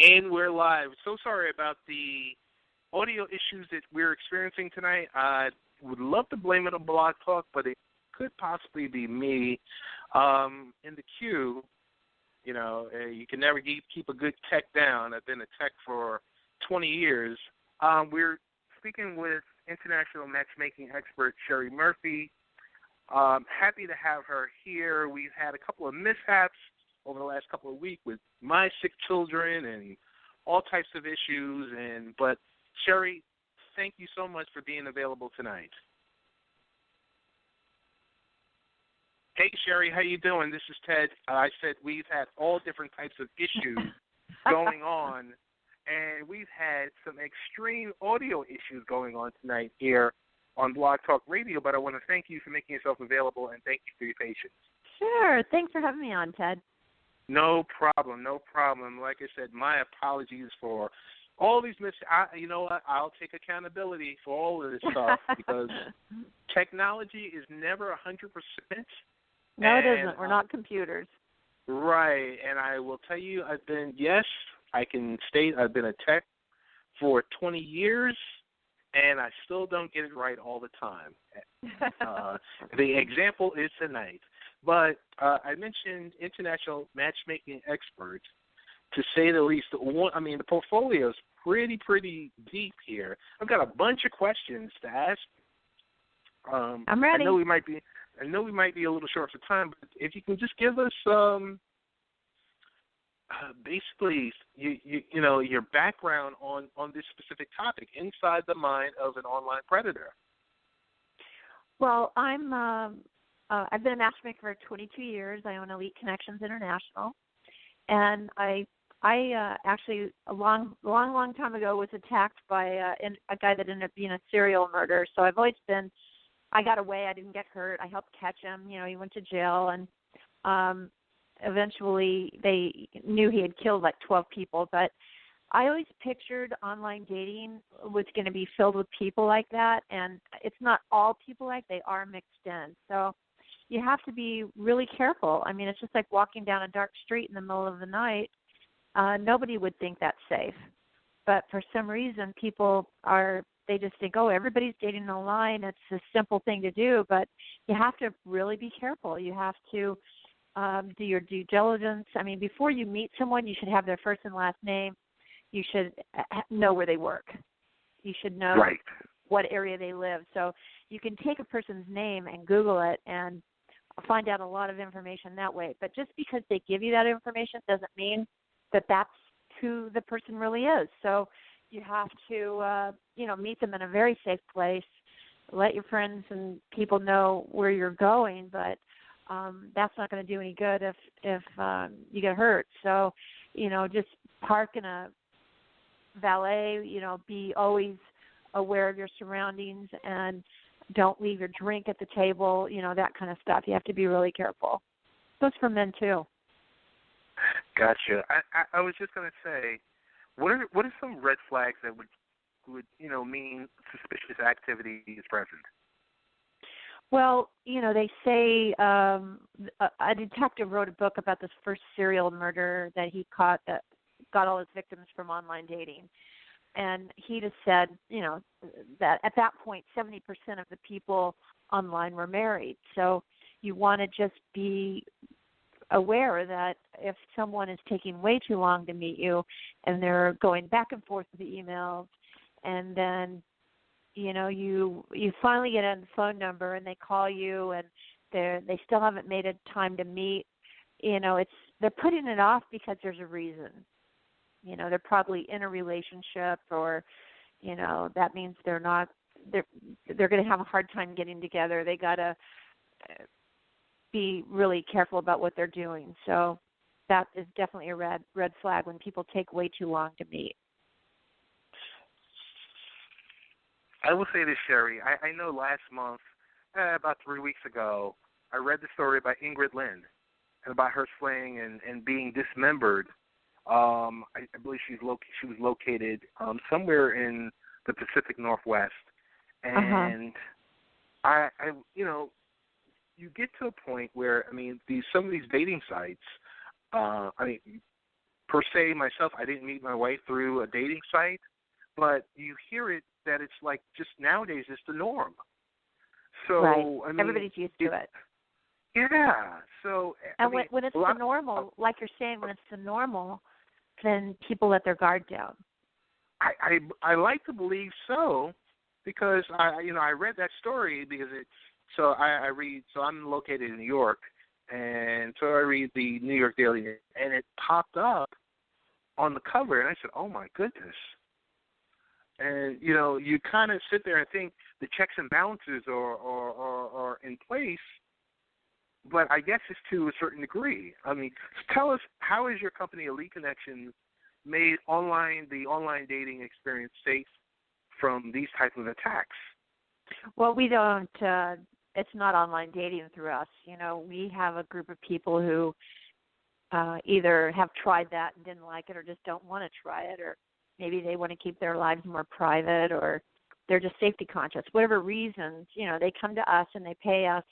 And we're live. So sorry about the audio issues that we're experiencing tonight. I would love to blame it on Blog Talk, but it could possibly be me. In the queue, you know, you can never keep a good tech down. I've been a tech for 20 years. We're speaking with international matchmaking expert Sherrie Murphy. Happy to have her here. We've had a couple of mishaps over the last couple of weeks with my sick children and all types of issues. But Sherrie, thank you so much for being available tonight. Hey, Sherrie, how you doing? This is Ted. I said we've had all different types of issues going on, and we've had some extreme audio issues going on tonight here on Blog Talk Radio, but I want to thank you for making yourself available, and thank you for your patience. Sure. Thanks for having me on, Ted. No problem, no problem. Like I said, my apologies for all these you know what? I'll take accountability for all of this stuff because technology is never 100%. No, it isn't. We're not computers. Right, and I will tell you, I can state I've been a tech for 20 years, and I still don't get it right all the time. The example is tonight. But I mentioned international matchmaking experts, to say the least. The portfolio is pretty deep here. I've got a bunch of questions to ask. I'm ready. I know we might be a little short for time, but if you can just give us basically your background on this specific topic, inside the mind of an online predator. Well, I've been a matchmaker for 22 years. I own Elite Connections International, and I actually a long time ago was attacked by a guy that ended up being a serial murderer. So I've always been. I got away. I didn't get hurt. I helped catch him. You know, he went to jail, and eventually they knew he had killed like 12 people. But I always pictured online dating was going to be filled with people like that, and it's not all people like they are mixed in. So you have to be really careful. I mean, it's just like walking down a dark street in the middle of the night. Nobody would think that's safe. But for some reason, they just think, oh, everybody's dating online. It's a simple thing to do, but you have to really be careful. You have to do your due diligence. I mean, before you meet someone, you should have their first and last name. You should know where they work. You should know what area they live. So you can take a person's name and Google it and find out a lot of information that way. But just because they give you that information doesn't mean that that's who the person really is. So you have to, meet them in a very safe place. Let your friends and people know where you're going, but that's not going to do any good if you get hurt. So, just park in a valet. Be always aware of your surroundings and don't leave your drink at the table. That kind of stuff. You have to be really careful. Goes for men too. Gotcha. I was just going to say, what are some red flags that would mean suspicious activity is present? Well, they say a detective wrote a book about this first serial murderer that he caught that got all his victims from online dating. And he just said, that at that point, 70% of the people online were married. So you want to just be aware that if someone is taking way too long to meet you and they're going back and forth with the emails, and then you finally get a phone number and they call you and they still haven't made a time to meet, they're putting it off because there's a reason. They're probably in a relationship, or that means they're going to have a hard time getting together. They got to be really careful about what they're doing. So that is definitely a red flag when people take way too long to meet. I will say this, Sherrie. I know last month, about 3 weeks ago, I read the story about Ingrid Lynn and about her slaying and being dismembered. I believe she was located somewhere in the Pacific Northwest, and you get to a point where some of these dating sites, per se, myself, I didn't meet my wife through a dating site, but you hear it that it's like just nowadays it's the norm. So, right. I mean, Everybody's used to it. Yeah. So, And when it's the normal, like you're saying, when it's the normal, then people let their guard down. I like to believe so, because I read that story because I read, so I'm located in New York, and so I read the New York Daily, and it popped up on the cover, and I said, oh my goodness. And you kind of sit there and think the checks and balances are in place, but I guess it's to a certain degree. I mean, tell us, how is your company Elite Connections made the online dating experience safe from these type of attacks? Well, we don't. It's not online dating through us. We have a group of people who either have tried that and didn't like it, or just don't want to try it, or maybe they want to keep their lives more private, or they're just safety conscious. Whatever reasons, they come to us and they pay us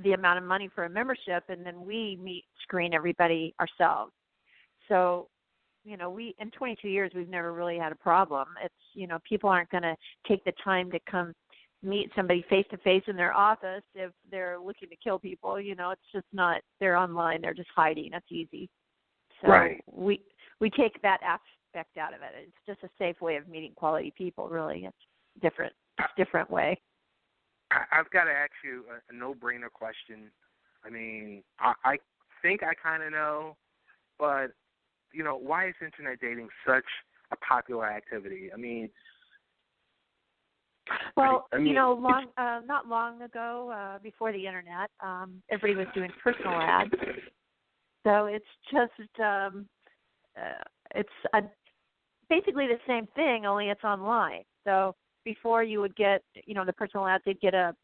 the amount of money for a membership, and then we screen everybody ourselves. So, we in 22 years we've never really had a problem. It's people aren't going to take the time to come meet somebody face to face in their office if they're looking to kill people. It's just not. They're online. They're just hiding. That's easy. So right. We take that aspect out of it. It's just a safe way of meeting quality people. Really, it's different. It's a different way. I've got to ask you a no-brainer question. I mean, I think I kind of know, but why is internet dating such a popular activity? I mean, well, not long ago, before the internet, everybody was doing personal ads. So it's just basically the same thing, only it's online. So before you would get, the personal ads, they'd get a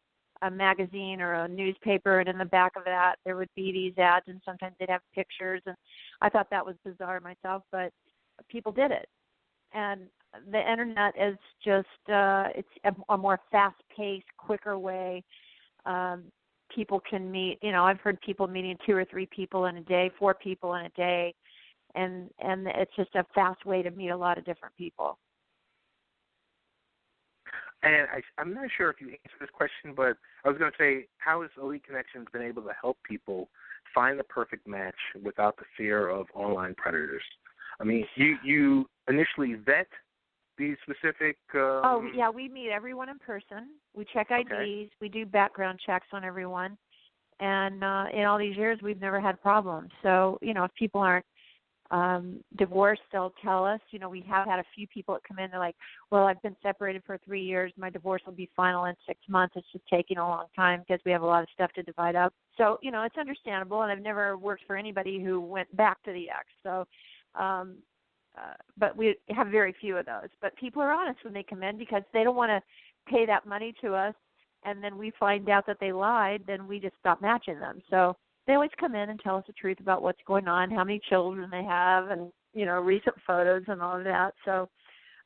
magazine or a newspaper, and in the back of that there would be these ads, and sometimes they'd have pictures, and I thought that was bizarre myself, but people did it. And the internet is just, it's a more fast-paced, quicker way. People can meet, I've heard people meeting 2 or 3 people in a day, 4 people in a day, and it's just a fast way to meet a lot of different people. And I'm not sure if you answered this question, but I was going to say, how has Elite Connections been able to help people find the perfect match without the fear of online predators? I mean, you initially vet these specific... Oh, yeah, we meet everyone in person. We check IDs. Okay. We do background checks on everyone. And in all these years, we've never had problems. So, if people aren't divorced, they'll tell us. We have had a few people that come in, they're like, well, I've been separated for 3 years. My divorce will be final in 6 months. It's just taking a long time because we have a lot of stuff to divide up. So, it's understandable, and I've never worked for anybody who went back to the ex. So, but we have very few of those. But people are honest when they come in because they don't want to pay that money to us, and then we find out that they lied, then we just stop matching them. So they always come in and tell us the truth about what's going on, how many children they have, and, recent photos and all of that. So,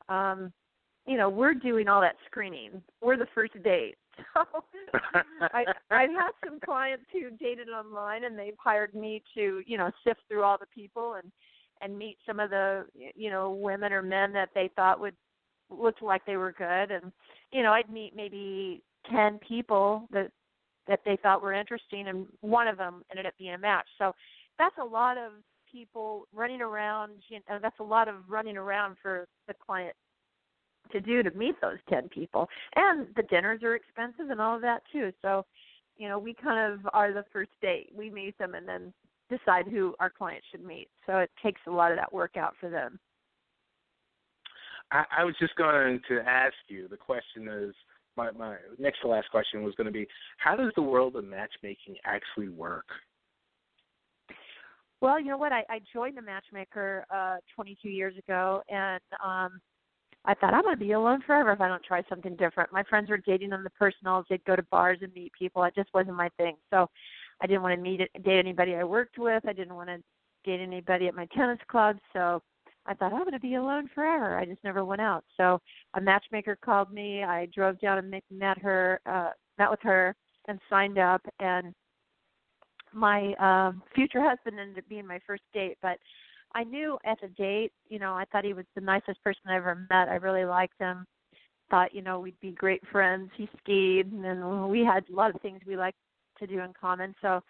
we're doing all that screening. We're the first date. So I've had some clients who dated online, and they've hired me to, sift through all the people and meet some of the, women or men that they thought would look like they were good. And, I'd meet maybe 10 people that they thought were interesting, and one of them ended up being a match. So that's a lot of people running around. That's a lot of running around for the client to do to meet those 10 people. And the dinners are expensive and all of that too. So, we kind of are the first date. We meet them and then decide who our client should meet. So it takes a lot of that work out for them. I was just going to ask you, the question is, my next to last question was going to be, how does the world of matchmaking actually work? Well, you know what? I joined the Matchmaker 22 years ago, and I thought I'm going to be alone forever if I don't try something different. My friends were dating on the personals. They'd go to bars and meet people. It just wasn't my thing. So I didn't want to date anybody I worked with. I didn't want to date anybody at my tennis club. So I thought I'm going to be alone forever. I just never went out. So a matchmaker called me. I drove down and met with her and signed up. And my future husband ended up being my first date, but I knew at the date, I thought he was the nicest person I ever met. I really liked him. Thought, we'd be great friends. He skied, and then we had a lot of things we liked to do in common. So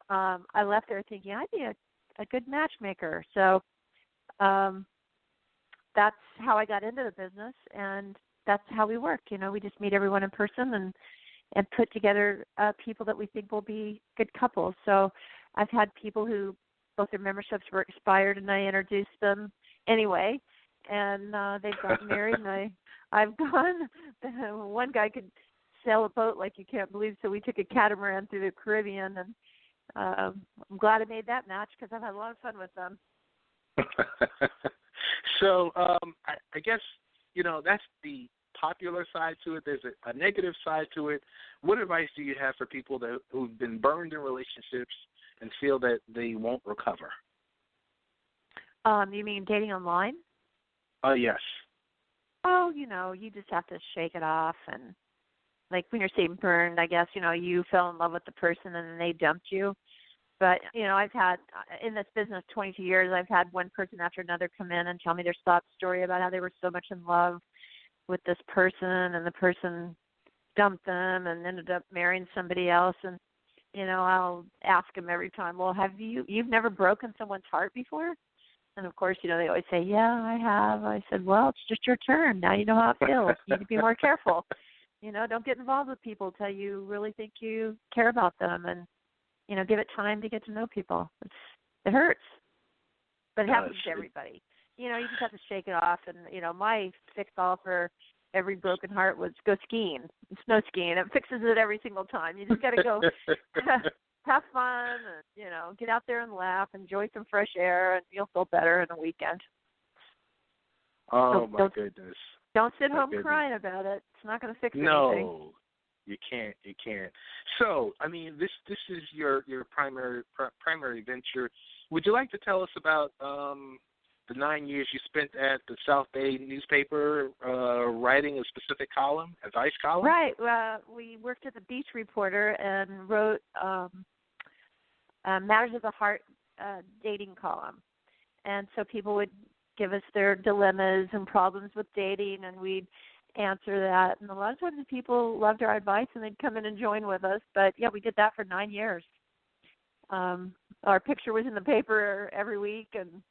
I left there thinking I'd be a good matchmaker. So that's how I got into the business, and that's how we work. We just meet everyone in person and put together people that we think will be good couples. So I've had people who both their memberships were expired, and I introduced them anyway, and they've gotten married, and I've gone. One guy could sail a boat like you can't believe, so we took a catamaran through the Caribbean, and I'm glad I made that match because I've had a lot of fun with them. So I guess, that's the popular side to it. There's a negative side to it. What advice do you have for people who've been burned in relationships and feel that they won't recover? You mean dating online? Yes. Oh, you just have to shake it off. And like when you're saying burned, I guess, you fell in love with the person and then they dumped you. But, I've had, in this business 22 years, I've had one person after another come in and tell me their sob story about how they were so much in love with this person and the person dumped them and ended up marrying somebody else. And, I'll ask them every time, well, you've never broken someone's heart before? And, of course, they always say, yeah, I have. I said, well, it's just your turn. Now you know how it feels. You need to be more careful. Don't get involved with people until you really think you care about them. And, give it time to get to know people. It hurts. But it happens to everybody. You just have to shake it off. And, my fix-all for every broken heart was go skiing, snow skiing. It fixes it every single time. You just got to go have fun, and, get out there and laugh, enjoy some fresh air, and you'll feel better in a weekend. Oh, my goodness. Don't sit home crying about it. It's not going to fix anything. No, you can't. You can't. So, this is your primary venture. Would you like to tell us about the 9 years you spent at the South Bay newspaper writing a specific column, advice column? Right. We worked at the Beach Reporter and wrote Matters of the Heart dating column. And so people would give us their dilemmas and problems with dating, and we'd answer that. And a lot of times the people loved our advice, and they'd come in and join with us. But, yeah, we did that for 9 years. Our picture was in the paper every week, and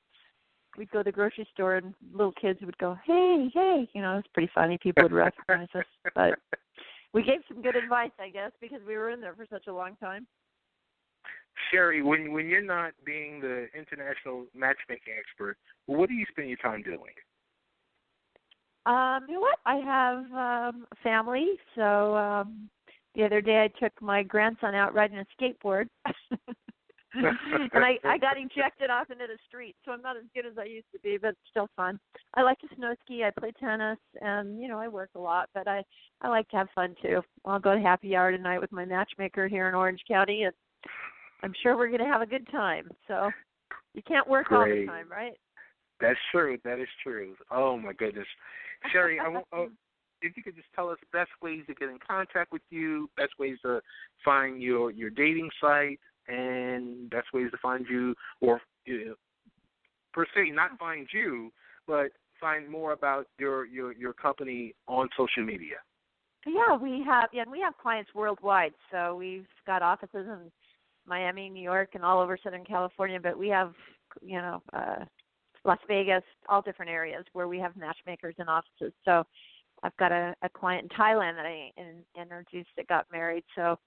we'd go to the grocery store, and little kids would go, hey, hey. It was pretty funny. People would recognize us. But we gave some good advice, I guess, because we were in there for such a long time. Sherry, when you're not being the international matchmaking expert, what do you spend your time doing? You know what? I have a family. So the other day I took my grandson out riding a skateboard. And I got ejected off into the street, so I'm not as good as I used to be, but it's still fun. I like to snow ski. I play tennis, and, I work a lot, but I like to have fun, too. I'll go to happy hour tonight with my matchmaker here in Orange County, and I'm sure we're going to have a good time. So you can't work all the time, right? That's true. That is true. Oh, my goodness. Sherry, if you could just tell us best ways to get in contact with you, best ways to find your dating site, and best ways to find you, or per se, not find you, but find more about your company on social media. Yeah, we have clients worldwide. So we've got offices in Miami, New York, and all over Southern California. But we have, Las Vegas, all different areas where we have matchmakers and offices. So I've got a client in Thailand that I introduced that got married. So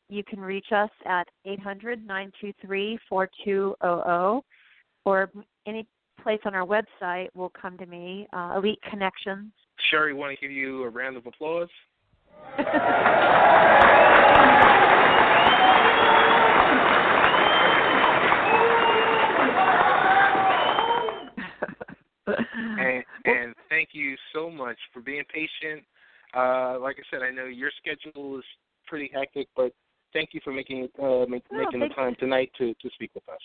you can reach us at 800-923-4200, or any place on our website will come to me, Elite Connections. Sherry, want to give you a round of applause? and thank you so much for being patient. Like I said, I know your schedule is pretty hectic, but thank you for making the time tonight to speak with us.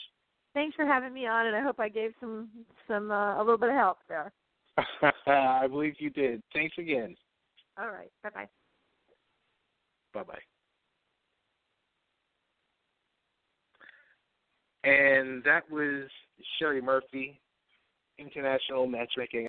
Thanks for having me on, and I hope I gave some a little bit of help there. I believe you did. Thanks again. All right. Bye-bye. Bye-bye. And that was Sherrie Murphy, International Matchmaking